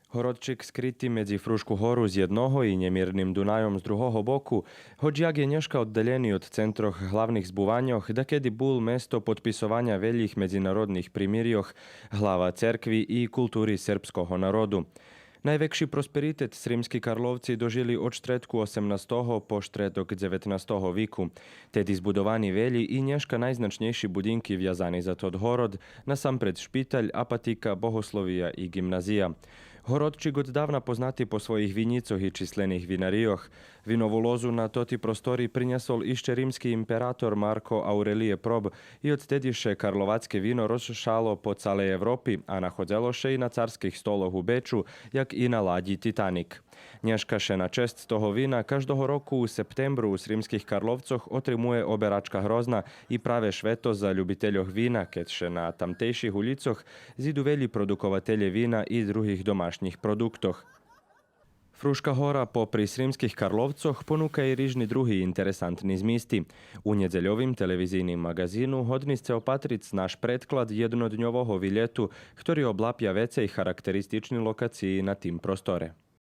Horodčik skrytý medzi Frušku horu z jednoho i nemírnym Dunajom z druhého boku, hoď jak je dneška oddelený od centroch hlavných zbúvaňoch, dakedy bol mesto podpisovania veľkých medzinárodných primirioch, hlava cerkvi i kultúry serbského narodu. Najväčší prosperitet rímski Karlovci dožili od štretku 18. po štretok 19. víku. Tedy zbudovaní veľi i dneška najznačnejší budinky viazaní za tod horod, nasampred špitaľ, apatika, bohoslovia i gymnazija. Horodčik oddavna poznati po svojich vinicoch i čislených vinarijoh. Vinovu lozu na toti prostori prinjesol ište rímski imperator Marko Aurelije Prob i odtediše karlovatske vino rozšalo po celej Evropi, a nachodzelo še i na carských stoloch u Beču, jak i na ladi Titanic. Dneška še na čest z toho vina každoho roku u septembru u rímskych Karlovcoch otrimuje oberačka hrozna i prave šveto za ljubiteľoch vína, keď še na tamtejších ulicoch zidu veľi produkovateľe vína i druhých domašních produktoch. Fruška hora popri rímskych Karlovcoch ponúka i rižni druhý interesantný zmisti. U nedzeľovým televízijným magazínu hodný ste opatriť náš predklad jednodňového výletu, ktorý oblapia vecej charakterističný lokacii na tým prostore.